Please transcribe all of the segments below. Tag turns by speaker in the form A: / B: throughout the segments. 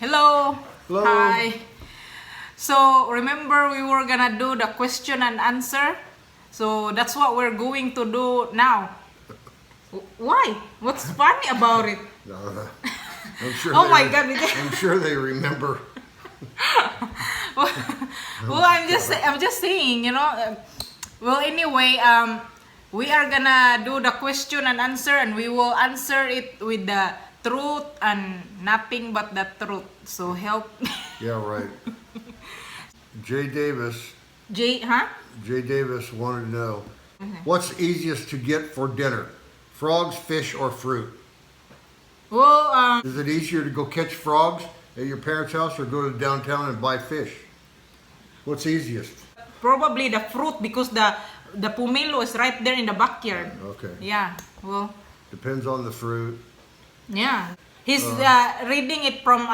A: Hello.
B: Hello.
A: Hi. So remember we were gonna do the question and answer. So that's what we're going to do now. Why? What's funny about it?
B: No, I'm sure.
A: Oh my God!
B: I'm sure they remember.
A: Well, I'm just saying, well, anyway, we are gonna do the question and answer, and we will answer it with the truth and nothing but the truth. So help.
B: Yeah, right. Jay Davis.
A: Jay, huh?
B: Jay Davis wanted to know what's easiest to get for dinner: frogs, fish, or fruit?
A: Well,
B: Is it easier to go catch frogs at your parents' house or go to downtown and buy fish? What's easiest?
A: probably the fruit because the pomelo is right there in the backyard.
B: Okay.
A: Yeah. Well.
B: Depends on the fruit.
A: Yeah. He's reading it from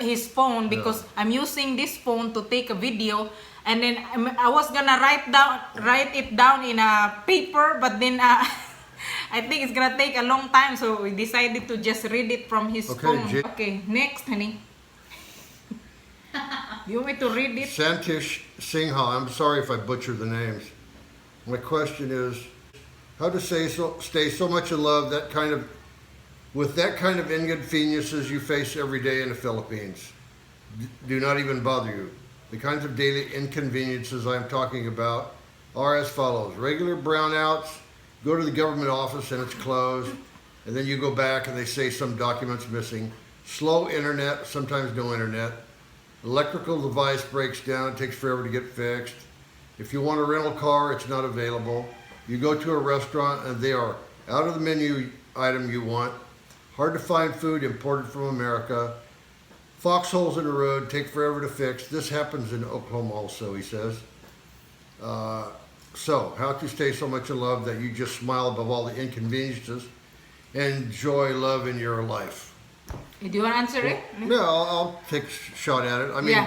A: his phone because I'm using this phone to take a video, and then I was gonna write it down in a paper, but then I think it's gonna take a long time, so we decided to just read it from his phone. Okay, next, honey. You want me to read it?
B: Santish Singha, I'm sorry if I butcher the names. My question is, how to stay so much in love with that kind of inconveniences you face every day in the Philippines do not even bother you. The kinds of daily inconveniences I'm talking about are as follows: regular brownouts, go to the government office and it's closed, and then you go back and they say some documents missing, slow internet, sometimes no internet, electrical device breaks down, it takes forever to get fixed. If you want a rental car, it's not available. You go to a restaurant and they are out of the menu item you want. Hard to find food imported from America. Foxholes in the road take forever to fix. This happens in Oklahoma also, he says. So, how to stay so much in love that you just smile above all the inconveniences and enjoy love in your life.
A: Do you want to answer it?
B: Yeah, I'll take a shot at it. I mean,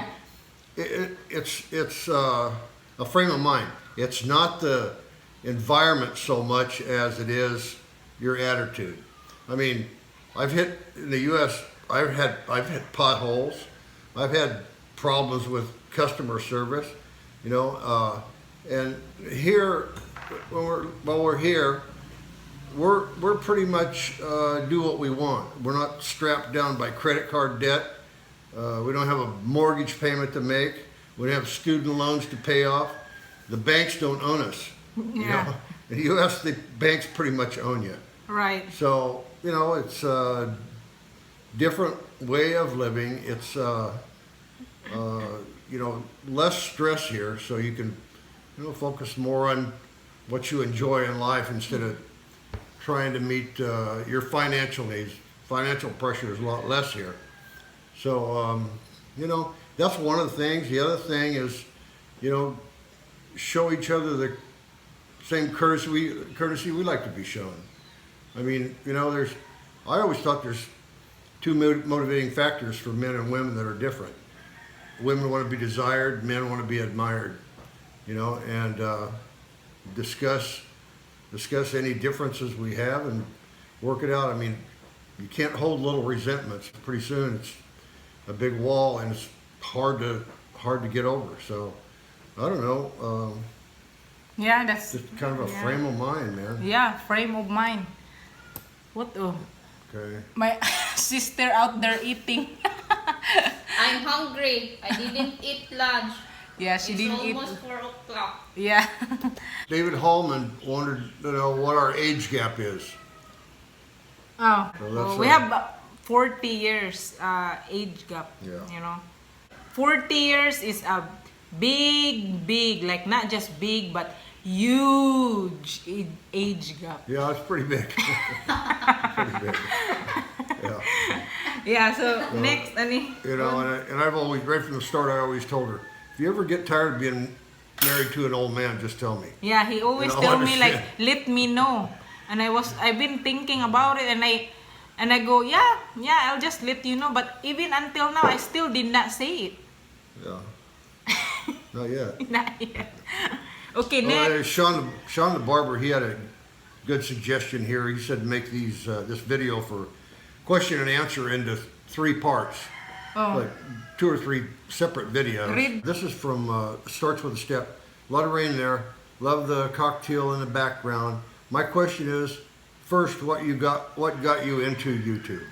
B: it's a frame of mind. It's not the environment so much as it is your attitude. I mean, I've hit in the U.S. I've hit potholes. I've had problems with customer service, and here while we're here, we're pretty much do what we want. We're not strapped down by credit card debt. We don't have a mortgage payment to make. We don't have student loans to pay off. The banks don't own us.
A: Yeah.
B: In the U.S., the banks pretty much own you.
A: Right.
B: So, it's a different way of living. It's, less stress here, so you can, focus more on what you enjoy in life instead of trying to meet your financial needs. Financial pressure is a lot less here. So, that's one of the things. The other thing is, show each other the same courtesy we like to be shown. I mean, I always thought there's two motivating factors for men and women that are different. Women want to be desired, men want to be admired, and discuss any differences we have and work it out. I mean, you can't hold little resentments. Pretty soon it's a big wall and it's hard to get over. So, I don't know.
A: Yeah, that's
B: just kind of a frame of mind, man.
A: Yeah, frame of mind. What? Oh.
B: Okay.
A: My sister out there eating.
C: I'm hungry. I didn't eat lunch.
A: Yeah, she didn't eat.
C: It's almost 4 o'clock.
A: Yeah.
B: David Hallman wanted to know what our age gap is.
A: Oh,
B: Well,
A: we have 40 years age gap.
B: Yeah.
A: 40 years is a big, like not just big, but huge age gap.
B: Yeah, it's pretty big. Pretty big. Yeah.
A: Yeah, so next, Annie.
B: And I've always, right from the start, I always told her, if you ever get tired of being married to an old man, just tell me.
A: Yeah, he always tell me like, let me know. And I've been thinking about it, and I go, yeah, I'll just let you know. But even until now, I still did not say it.
B: Yeah. Not yet.
A: Not yet. Okay, next.
B: Sean the barber, he had a good suggestion here. He said make this video for question and answer into 3 parts.
A: Oh.
B: like 2 or 3 separate videos.
A: Read.
B: This is from Starts with a Step. A lot of rain there. Love the cocktail in the background. My question is, first, what got you into YouTube?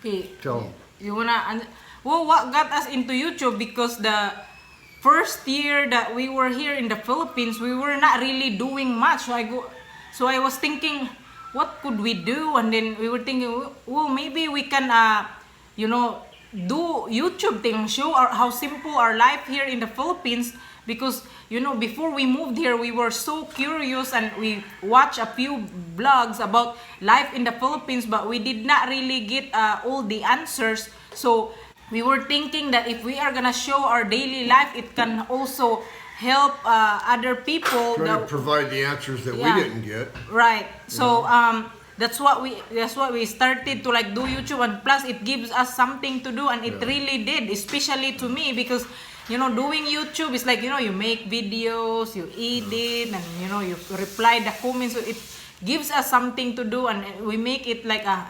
A: Okay.
B: Tell them.
A: You wanna? Well, what got us into YouTube, because the first year that we were here in the Philippines, we were not really doing much. So I was thinking, what could we do? And then we were thinking, well, maybe we can, do YouTube thing, show how simple our life here in the Philippines. Because before we moved here, we were so curious and we watched a few blogs about life in the Philippines, but we did not really get all the answers. So we were thinking that if we are gonna show our daily life, it can also help other people.
B: Try to provide the answers that
A: Yeah.
B: we didn't get.
A: Right. So that's what we started to like do YouTube, and plus it gives us something to do, and it really did, especially to me, because doing YouTube is like, you make videos, you edit, and you reply the comments. So it gives us something to do, and we make it like a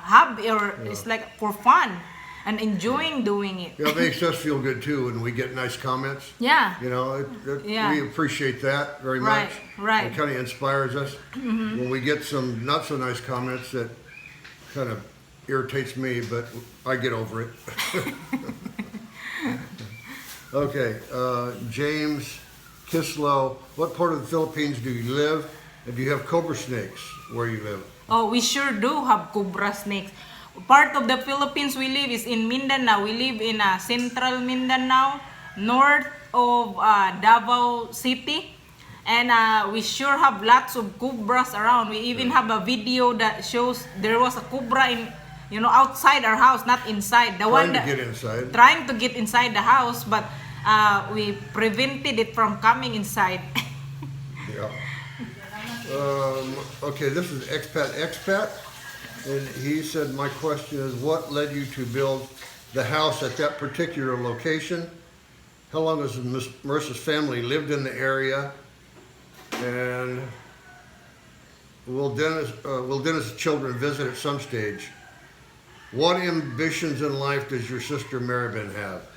A: hobby, or it's like for fun and enjoying doing it.
B: Yeah, it makes us feel good too when we get nice comments.
A: Yeah. Yeah.
B: We appreciate that very
A: Right,
B: much.
A: right.
B: It kind of inspires us. When we get some not so nice comments, that kind of irritates me, but I get over it. Okay, James Kislow, what part of the Philippines do you live? And do you have cobra snakes where you live?
A: Oh, we sure do have cobra snakes. Part of the Philippines we live is in Mindanao. We live in central Mindanao, north of Davao City. And we sure have lots of cobras around. We even have a video that shows there was a cobra outside our house, not inside.
B: Trying to get inside.
A: Trying to get inside the house, but we prevented it from coming inside.
B: Yeah. Okay, this is expat. And he said, my question is, what led you to build the house at that particular location? How long has Marissa's family lived in the area? And will Dennis' children visit at some stage? What ambitions in life does your sister Maribel have?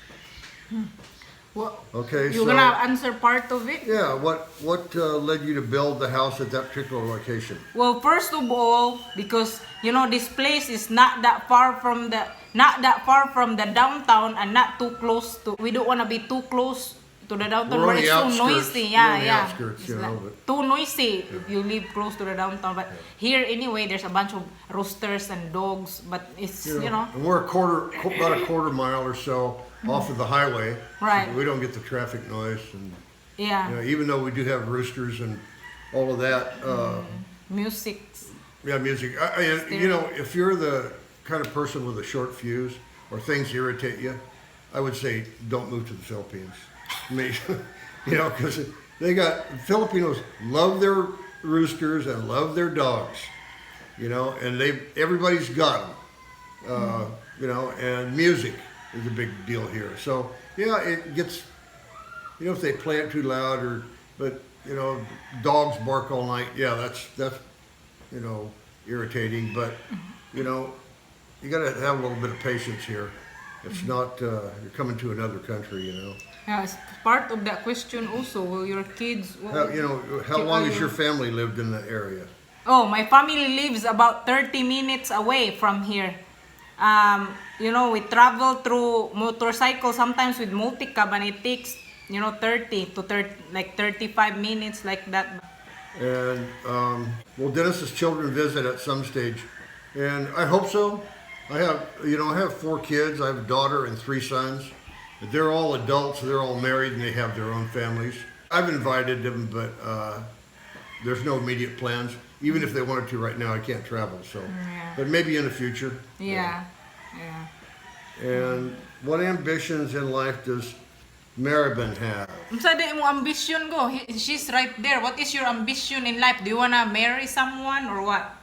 A: Well,
B: Okay,
A: you're gonna answer part of it?
B: Yeah, what led you to build the house at that particular location?
A: Well, first of all, because this place is not that far from the downtown, and not too close to. We don't want to be too close to the downtown
B: We're on
A: where
B: the
A: it's so
B: outskirts.
A: noisy.
B: We're on the
A: Yeah.
B: outskirts,
A: It's like
B: but-
A: too noisy if you live close to the downtown. But here anyway, there's a bunch of roosters and dogs. But it's
B: And we're about a quarter mile or so off of the highway.
A: Right.
B: So we don't get the traffic noise, and
A: yeah,
B: even though we do have roosters and all of that.
A: music.
B: Yeah, music. If you're the kind of person with a short fuse or things irritate you, I would say don't move to the Philippines. I mean, because Filipinos love their roosters and love their dogs, and everybody's got them, and music is a big deal here. So yeah, it gets, if they play it too loud but dogs bark all night. Yeah, that's irritating, but you got to have a little bit of patience here. It's not you're coming to another country.
A: Yeah, it's part of that question also. Will your kids?
B: How long has your family lived in the area?
A: Oh, my family lives about 30 minutes away from here. We travel through motorcycle sometimes with multi-cab, and it takes 35 minutes like that.
B: And will Dennis's children visit at some stage? And I hope so. I have 4 kids. I have a daughter and 3 sons. They're all adults. They're all married, and they have their own families. I've invited them, but there's no immediate plans. Even if they wanted to right now, I can't travel. So, but maybe in the future.
A: Yeah.
B: And what ambitions in life does Maribel have?
A: Sa mo ambition go? She's right there. What is your ambition in life? Do you wanna marry someone or what?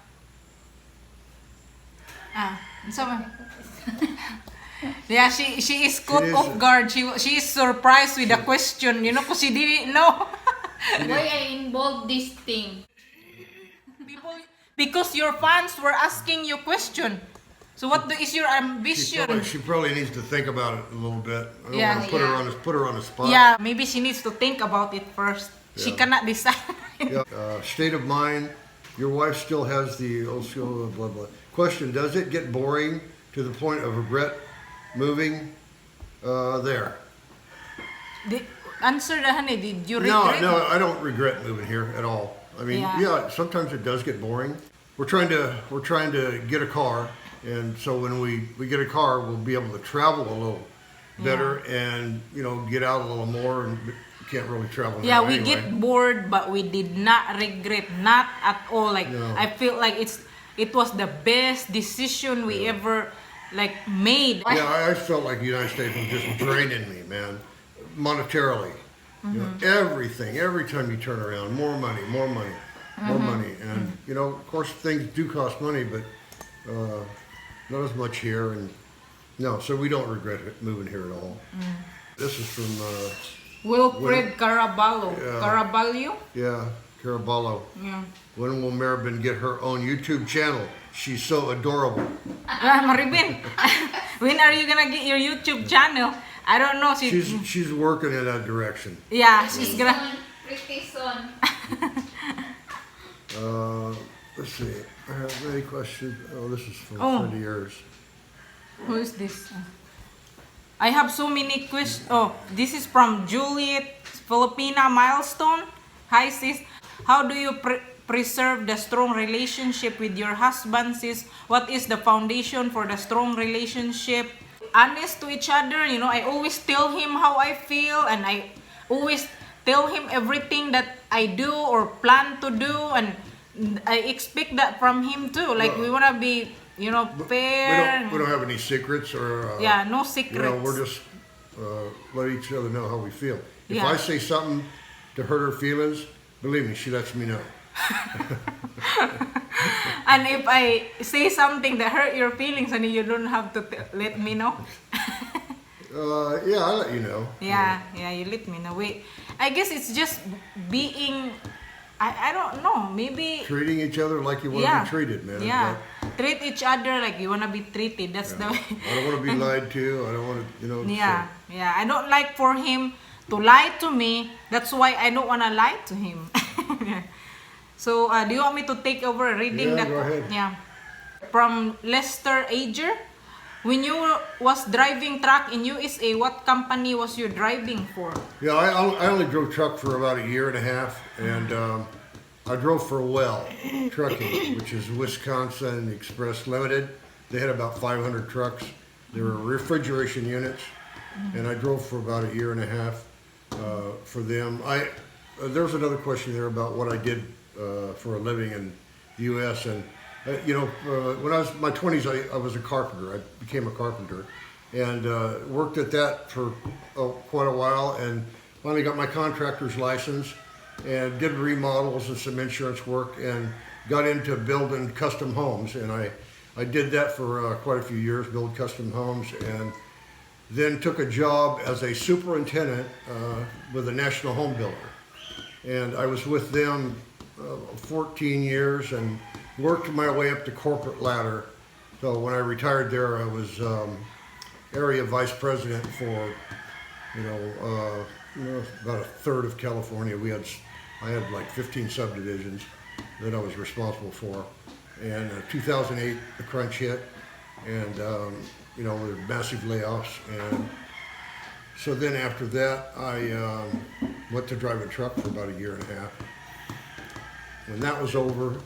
A: Yeah, she is caught off guard. She is surprised with the question, because she didn't know.
C: Why I involved this thing?
A: Because your fans were asking you question. So what is your ambition?
B: She probably needs to think about it a little bit. I don't
A: Yeah.
B: want to put her on the spot.
A: Yeah, maybe she needs to think about it first. She
B: Yeah.
A: cannot decide.
B: Yeah. State of mind. Your wife still has the old school blah blah. Question: does it get boring to the point of regret moving there?
A: Answer the honey. Did you
B: No,
A: regret?
B: no, I don't regret moving here at all. I mean,
A: Yeah.
B: yeah, sometimes it does get boring. We're trying to get a car, and so when we get a car, we'll be able to travel a little better and get out a little more. And we can't really travel.
A: Yeah,
B: now
A: we
B: anyway.
A: get bored, but we did not regret, not at all. Like
B: No.
A: I feel like it was the best decision we ever made.
B: Yeah, I felt like the United States was just draining me, man, monetarily. Everything, every time you turn around, more money, more money, more money. And, of course, things do cost money, but not as much here. And no, so we don't regret moving here at all. This is from,
A: Wilfred Caraballo.
B: Yeah.
A: Caraballo?
B: yeah, Caraballo.
A: Yeah.
B: When will Maribin get her own YouTube channel? She's so adorable.
A: Maribin, when are you gonna get your YouTube channel? I don't know.
B: She's working in that direction.
A: Yeah, she's gonna.
C: Pretty soon.
B: Let's see. I have many questions. Oh, this is from
A: Oh.
B: 20 years.
A: Who is this? I have so many questions. Oh, this is from Juliet Filipina Milestone. Hi sis, how do you preserve the strong relationship with your husband, sis? What is the foundation for the strong relationship? Honest to each other, I always tell him how I feel, and I always tell him everything that I do or plan to do, and I expect that from him too. Like we wanna be, fair.
B: We don't have any secrets or.
A: Yeah, no secrets.
B: We're just let each other know how we feel. If
A: Yeah.
B: I say something to hurt her feelings, believe me, she lets me know.
A: And if I say something that hurt your feelings, and you don't have to let me know.
B: Yeah, I'll let you know.
A: Yeah, you let me know. Wait, I guess it's just being. I don't know. Maybe.
B: Treating each other like you want to be treated, man.
A: Yeah, treat each other like you wanna be treated. That's the way.
B: I don't want to be lied to. I don't want to,
A: Yeah, I don't like for him to lie to me. That's why I don't wanna lie to him. So, do you want me to take over reading
B: Yeah,
A: the?
B: go ahead.
A: Yeah. From Lester Ager, when you was driving truck in USA, what company was you driving for?
B: Yeah, I only drove truck for about a year and a half, and I drove for Well Trucking, which is Wisconsin Express Limited. They had about 500 trucks. They were refrigeration units, and I drove for about a year and a half for them. There was another question there about what I did for a living in the U.S. and when I was in my 20s, I was a carpenter. I became a carpenter and worked at that for quite a while, and finally got my contractor's license and did remodels and some insurance work and got into building custom homes. And I did that for quite a few years, build custom homes, and then took a job as a superintendent with a national home builder. And I was with them 14 years and worked my way up the corporate ladder. So when I retired there, I was area vice president for, about a third of California. I had like 15 subdivisions that I was responsible for. And 2008, the crunch hit, and there were massive layoffs. And so then after that, I went to drive a truck for about a year and a half. When that was over,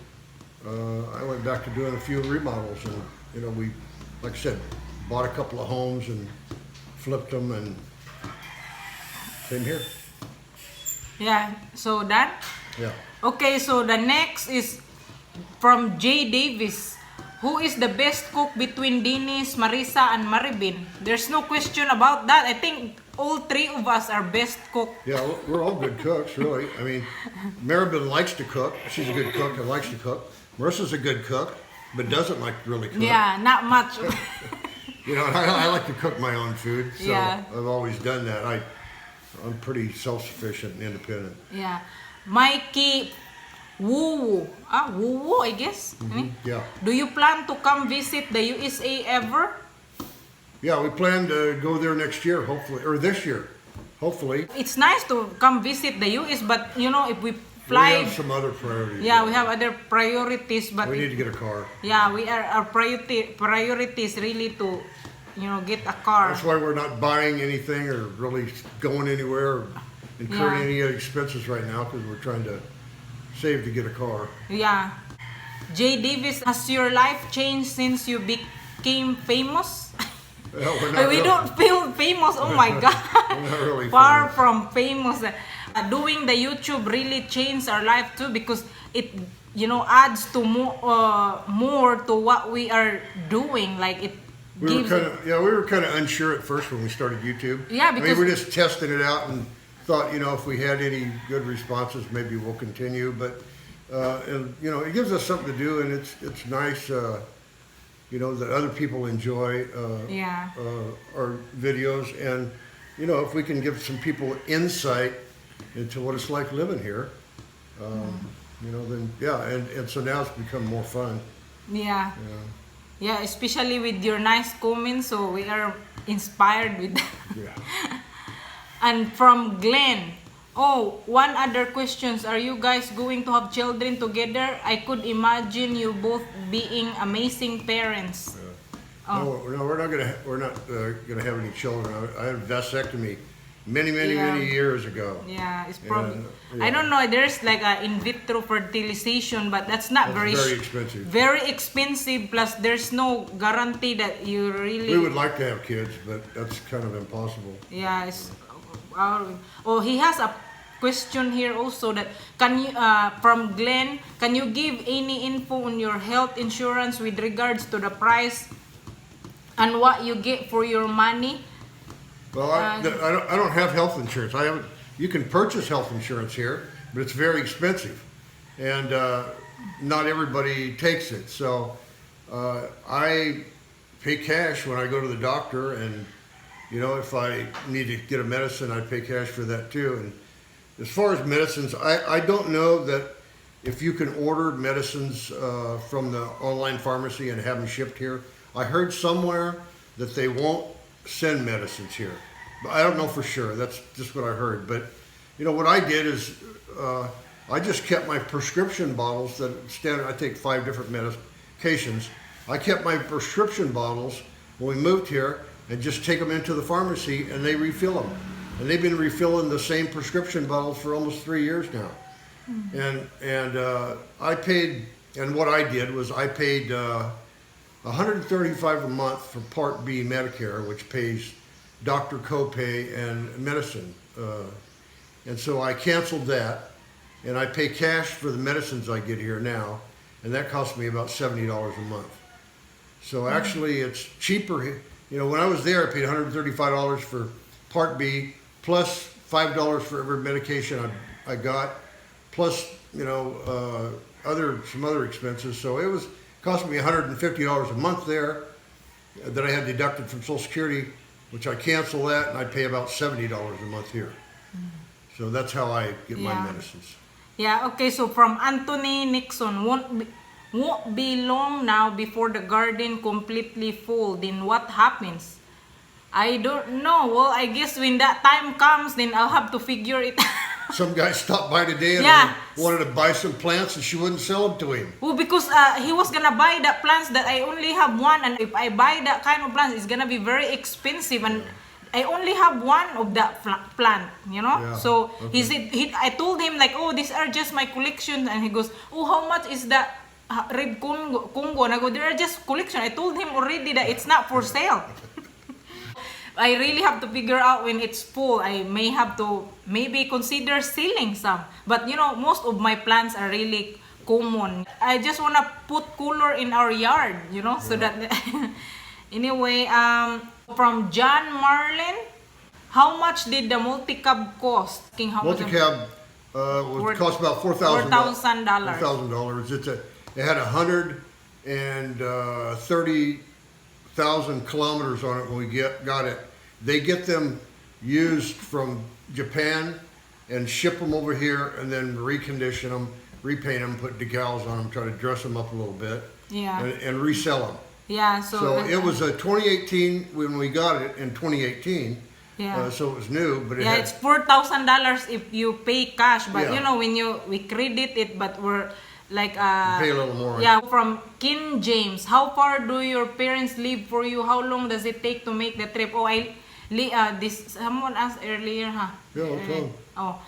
B: I went back to doing a few remodels, and we, like I said, bought a couple of homes and flipped them, and same here.
A: Yeah. So that.
B: Yeah.
A: Okay. So the next is from J. Davis. Who is the best cook between Dennis, Marisa, and Maribin? There's no question about that. I think all three of us are best cook.
B: Yeah, we're all good cooks, really. I mean, Maribin likes to cook. She's a good cook and likes to cook. Marissa's a good cook, but doesn't like to really cook.
A: Yeah, not much.
B: I like to cook my own food, so
A: Yeah.
B: I've always done that. I'm pretty self-sufficient and independent.
A: Yeah. Mikey Woo. Woo, I guess.
B: Yeah.
A: Do you plan to come visit the USA ever?
B: Yeah, we plan to go there next year, hopefully, or this year, hopefully.
A: It's nice to come visit the US, but if we
B: We
A: fly,
B: have some other priorities.
A: yeah, we have other priorities, but
B: We need to get a car.
A: yeah, our priorities really to, get a car.
B: That's why we're not buying anything or really going anywhere or incurring any expenses right now because we're trying to save to get a car.
A: Yeah. Jay Davis, has your life changed since you became famous?
B: Well, we're not
A: We
B: really-
A: don't feel famous. Oh my God.
B: We're not really
A: Far
B: famous.
A: from famous. Doing the YouTube really changed our life too because it, adds to more to what we are doing. Like it
B: We
A: gives.
B: were kind of unsure at first when we started YouTube.
A: Yeah,
B: I mean,
A: because-
B: we're just testing it out and thought, if we had any good responses, maybe we'll continue. But it gives us something to do, and it's nice, that other people enjoy
A: Yeah.
B: our videos, and if we can give some people insight into what it's like living here, then and so now it's become more fun.
A: Yeah. Yeah, especially with your nice comments, so we are inspired with that.
B: Yeah.
A: And from Glenn, one other questions. Are you guys going to have children together? I could imagine you both being amazing parents.
B: No, we're not gonna have any children. I had a vasectomy many
A: Yeah.
B: years ago.
A: Yeah, it's probably.
B: Yeah.
A: I don't know. There's like a in vitro fertilization, but that's not
B: That's very expensive.
A: Very expensive. Plus, there's no guarantee that you really.
B: We would like to have kids, but that's kind of impossible.
A: Yeah, it's. He has a question here also that can you from Glenn, can you give any info on your health insurance with regards to the price and what you get for your money?
B: Well, I don't have health insurance. You can purchase health insurance here, but it's very expensive, and not everybody takes it. So I pay cash when I go to the doctor, and if I need to get a medicine, I pay cash for that too. And as far as medicines, I don't know that if you can order medicines from the online pharmacy and have them shipped here. I heard somewhere that they won't send medicines here. But I don't know for sure. That's just what I heard. But what I did is I just kept my prescription bottles that standard. I take 5 different medications. I kept my prescription bottles when we moved here and just take them into the pharmacy and they refill them. And they've been refilling the same prescription bottles for almost 3 years now. And I paid. And what I did was I paid $135 a month for Part B Medicare, which pays doctor copay and medicine. And so I canceled that, and I pay cash for the medicines I get here now, and that costs me about $70 a month. So actually it's cheaper. When I was there, I paid $135 for Part B, plus $5 for every medication I got, plus some other expenses. So it cost me $150 a month there that I had deducted from Social Security, which I cancel that, and I pay about $70 a month here. So that's how I get my medicines.
A: Yeah, okay, so from Anthony Nixon, won't be long now before the garden completely full. Then what happens? I don't know. Well, I guess when that time comes, then I'll have to figure it out.
B: Some guy stopped by today and
A: Yeah.
B: wanted to buy some plants, and she wouldn't sell them to him.
A: Well, because he was gonna buy the plants that I only have one, and if I buy that kind of plants, it's gonna be very expensive, and I only have one of that plant,
B: Yeah,
A: So
B: okay.
A: I told him like, oh, these are just my collection, and he goes, oh, how much is that red Congo? And I go, they are just collection. I told him already that it's not for sale. I really have to figure out when it's full. I may have to maybe consider selling some. But most of my plants are really common. I just want to put color in our yard, so that anyway, from John Marlin, how much did the multi-cab cost?
B: Multi-cab cost about $4,000.
A: $4,000.
B: $4,000. It had 130,000 kilometers on it when we got it. They get them used from Japan and ship them over here and then recondition them repaint them, put decals on them, try to dress them up a little bit,
A: Yeah.
B: and resell them.
A: Yeah.
B: So it was a 2018 when we got it in 2018.
A: Yeah.
B: So it was new, but it
A: Yeah,
B: had,
A: it's $4,000 if you pay cash, but
B: Yeah.
A: you know when we credit it, but we're like
B: pay a little more.
A: Yeah, from King James. How far do your parents live for you? How long does it take to make the trip? Oh, this someone asked earlier, huh?
B: Yeah, okay.
A: Oh.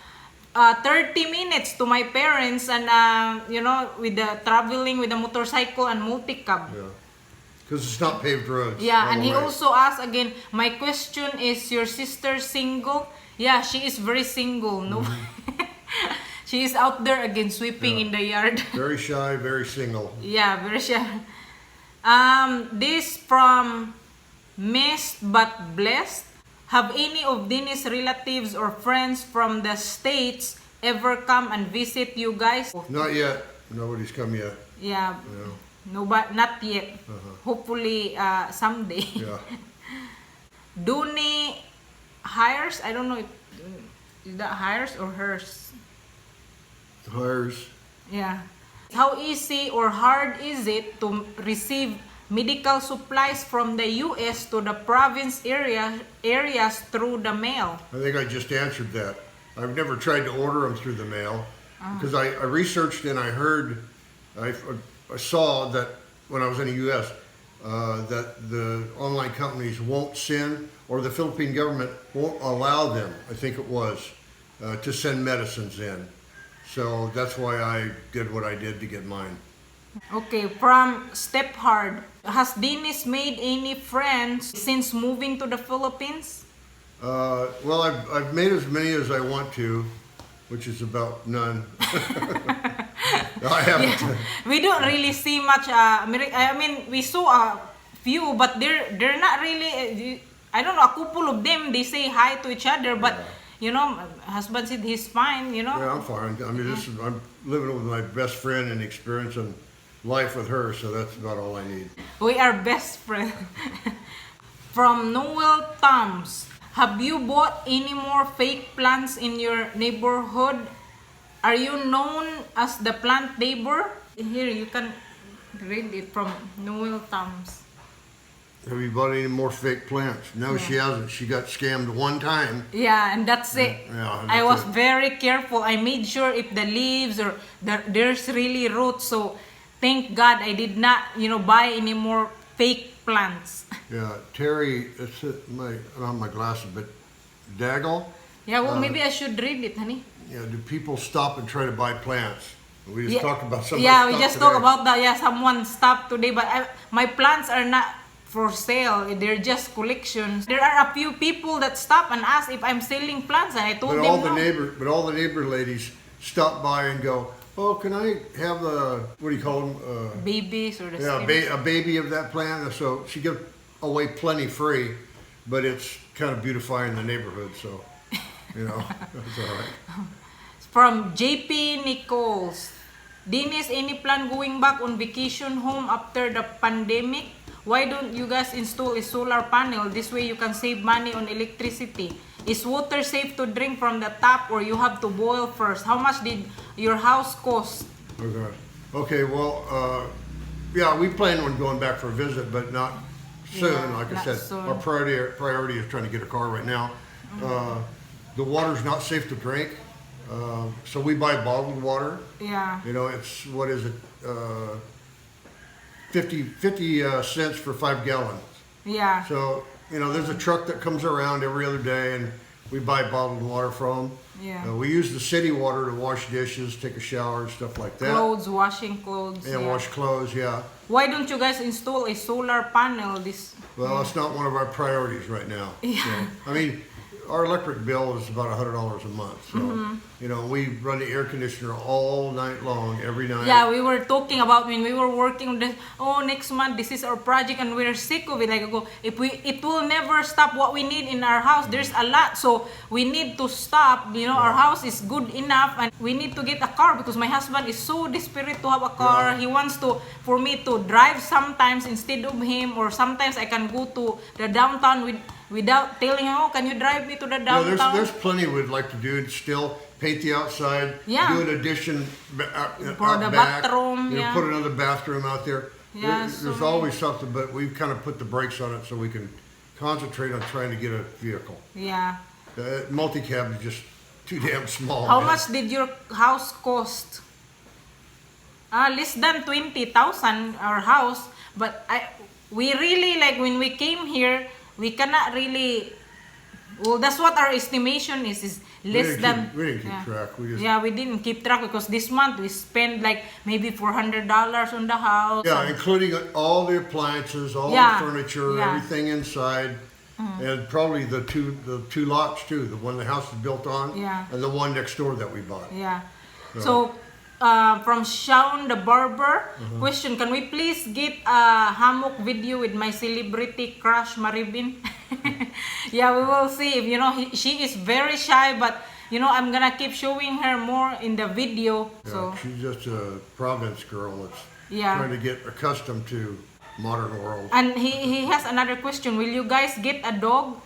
A: 30 minutes to my parents, and you know, with the traveling with the motorcycle and multi-cab.
B: Yeah, because it's not paved roads.
A: Yeah,
B: on
A: and
B: the
A: he
B: way.
A: also asked again, my question is, your sister single? Yeah, she is very single. No, she is out there again sweeping
B: Yeah.
A: in the yard.
B: Very shy, very single.
A: Yeah, very shy. This from Missed but Blessed. Have any of Dennis' relatives or friends from the States ever come and visit you guys?
B: Not yet. Nobody's come yet.
A: Yeah,
B: Yeah.
A: no, but not yet.
B: Uh-huh.
A: Hopefully, someday.
B: Yeah.
A: Dooney hires. I don't know if is that hires or hers.
B: Hires.
A: Yeah. How easy or hard is it to receive medical supplies from the U.S. to the province areas through the mail?
B: I think I just answered that. I've never tried to order them through the mail because I researched and I heard, I saw that when I was in the U.S. That the online companies won't send, or the Philippine government won't allow them, I think it was, to send medicines in. So that's why I did what I did to get mine.
A: Okay, from Step Hard. Has Dennis made any friends since moving to the Philippines?
B: Well, I've made as many as I want to, which is about none. I haven't.
A: We don't really see much. I mean, we saw a few, but they're not really. I don't know. A couple of them, they say hi to each other, but you know, husband said he's fine. You know.
B: Yeah, I'm fine. I mean, I'm living with my best friend and experiencing life with her, so that's about all I need.
A: We are best friends. From Noel Thumbs. Have you bought any more fake plants in your neighborhood? Are you known as the plant neighbor? Here, you can read it from Noel Thumbs.
B: Have you bought any more fake plants? No, she hasn't. She got scammed one time.
A: Yeah, and that's it.
B: Yeah,
A: I was
B: that's it.
A: very careful. I made sure if the leaves or there's really roots. So thank God I did not, buy any more fake plants.
B: Yeah, Terry, I don't have my glasses, but Daggle?
A: Yeah, well, maybe I should read it, honey.
B: Yeah, do people stop and try to buy plants? We just talked about somebody.
A: Yeah, we
B: stopped
A: just
B: today.
A: talked about that. Yeah, someone stopped today, but my plants are not for sale. They're just collections. There are a few people that stop and ask if I'm selling plants, and I told
B: But
A: them
B: all the
A: no.
B: neighbor ladies stop by and go, "Oh, can I have the what do you call them?
A: Babies or the
B: Yeah,
A: stems.
B: a baby of that plant." So she gives away plenty free, but it's kind of beautifying the neighborhood. So, that's all right.
A: From JP Nichols. Dennis, any plan going back on vacation home after the pandemic? Why don't you guys install a solar panel? This way you can save money on electricity. Is water safe to drink from the tap or you have to boil first? How much did your house cost?
B: Okay. Okay. Well, yeah, we plan on going back for a visit, but not soon.
A: Yeah,
B: Like I
A: not
B: said,
A: soon.
B: our priority is trying to get a car right now. The water's not safe to drink, so we buy bottled water.
A: Yeah.
B: It's what is it? 50 cents for 5 gallons.
A: Yeah.
B: So there's a truck that comes around every other day, and we buy bottled water from.
A: Yeah.
B: We use the city water to wash dishes, take a shower, and stuff like that.
A: Clothes, washing clothes.
B: And wash clothes, yeah.
A: Why don't you guys install a solar panel?
B: Well, it's not one of our priorities right now.
A: Yeah.
B: So, I mean, our electric bill is about $100 a month. So, we run the air conditioner all night long, every night.
A: Yeah, we were talking about when we were working on this. Oh, next month this is our project, and we're sick of it. Like, it will never stop what we need in our house. There's a lot, so we need to stop. Our house is good enough, and we need to get a car because my husband is so desperate to have a car.
B: Yeah.
A: He wants for me to drive sometimes instead of him, or sometimes I can go to the downtown with without telling him, oh, can you drive me to the
B: No,
A: downtown?
B: there's plenty we'd like to do. Still paint the outside,
A: Yeah.
B: do an addition
A: For
B: out
A: the
B: back,
A: bathroom, yeah.
B: put another bathroom out there.
A: Yeah,
B: There's always something, but we've kind of put the brakes on it so we can concentrate on trying to get a vehicle.
A: Yeah.
B: Multi-cab is just too damn small.
A: How
B: man.
A: much did your house cost? Less than 20,000 our house, but we really like when we came here, we cannot really. Well, that's what our estimation is less than.
B: We didn't keep track.
A: We didn't keep track because this month we spent like maybe $400 on the house.
B: Yeah, including all the appliances, all
A: Yeah,
B: the furniture,
A: yeah.
B: everything inside, and probably the two lots too. The one the house is built on,
A: Yeah.
B: and the one next door that we bought.
A: Yeah. So, from Shaun the Barber, question, can we please get a hammock video with my celebrity crush, Maribin? Yeah, we will see. If, she is very shy, but, I'm gonna keep showing her more in the video.
B: Yeah,
A: So,
B: she's just a Providence girl that's
A: Yeah.
B: trying to get accustomed to modern world.
A: and he has another question. Will you guys get a dog?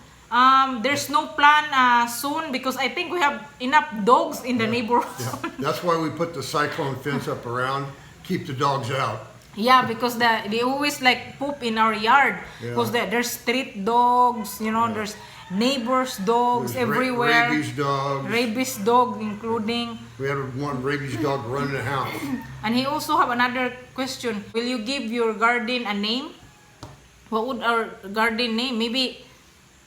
A: There's no plan soon because I think we have enough dogs in the neighborhood.
B: Yeah, that's why we put the cyclone fence up around, keep the dogs out.
A: Yeah, because they always like poop in our yard.
B: Yeah.
A: Because there's street dogs, there's neighbors' dogs
B: There's
A: everywhere.
B: rabies dogs.
A: Rabies dog including.
B: We had one rabies dog running the house.
A: And he also have another question. Will you give your garden a name? What would our garden name? Maybe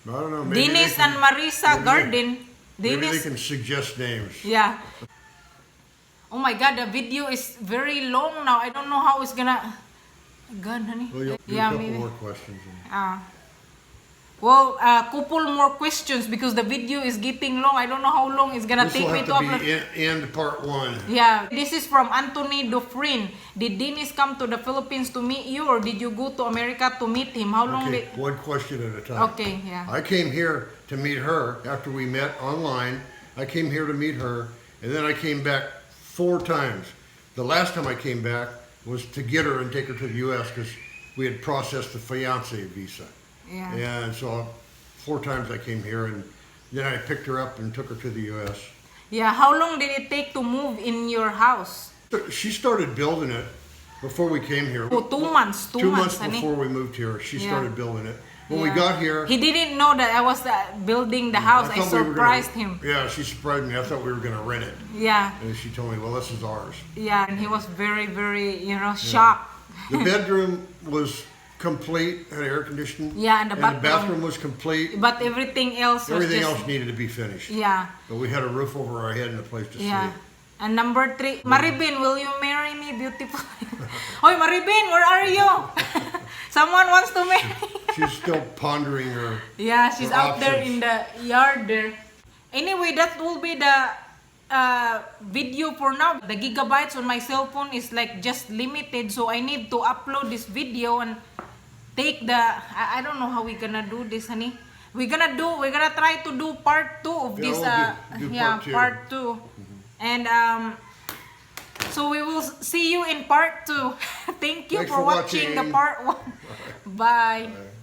B: I don't know. Maybe
A: Dennis
B: they can-
A: and Marisa
B: maybe
A: Garden.
B: Maybe they
A: Dennis.
B: can suggest names.
A: Yeah. Oh my God, the video is very long now. I don't know how it's gonna. God, honey.
B: Well, you'll do a
A: Yeah,
B: couple
A: maybe.
B: more questions.
A: Well, couple more questions because the video is getting long. I don't know how long it's gonna
B: This
A: take
B: will
A: me
B: have
A: to
B: to
A: upload.
B: be end part one.
A: Yeah, this is from Anthony Dufresne. Did Dennis come to the Philippines to meet you, or did you go to America to meet him? How long
B: Okay,
A: did?
B: one question at a time.
A: Okay, yeah.
B: I came here to meet her after we met online. I came here to meet her, and then I came back 4 times. The last time I came back was to get her and take her to the U.S. because we had processed the fiance visa.
A: Yeah.
B: And so 4 times I came here, and then I picked her up and took her to the U.S.
A: Yeah. How long did it take to move in your house?
B: She started building it before we came here.
A: Oh, 2 months. 2
B: 2 months
A: honey.
B: before we moved here, she
A: Yeah.
B: started building it. When we
A: Yeah.
B: got here,
A: He didn't know that I was building the house. I
B: thought we were
A: surprised
B: gonna-
A: him.
B: Yeah, she surprised me. I thought we were going to rent it.
A: Yeah.
B: And she told me, well, this is ours.
A: Yeah, and he was very, very, shocked.
B: The bedroom was complete, had air conditioning.
A: Yeah, and the
B: the
A: bathroom.
B: bathroom was complete.
A: But everything else was
B: Everything
A: just,
B: else needed to be finished.
A: Yeah.
B: But we had a roof over our head and a place to
A: Yeah.
B: sleep.
A: And number 3, Maribin, will you marry me, beautiful? Hoy, Maribin, where are you? Someone wants to marry.
B: She's still pondering her.
A: Yeah, she's
B: Her
A: out there
B: options.
A: in the yard there. Anyway, that will be the video for now. The gigabytes on my cell phone is like just limited, so I need to upload this video and take the. I don't know how we're gonna do this, honey. We're gonna try to do part 2 of
B: Yeah,
A: this.
B: we'll do part two.
A: part 2. And so we will see you in part 2. Thank you
B: Thanks
A: for
B: for
A: watching the
B: watching.
A: part 1. Bye.
B: Bye.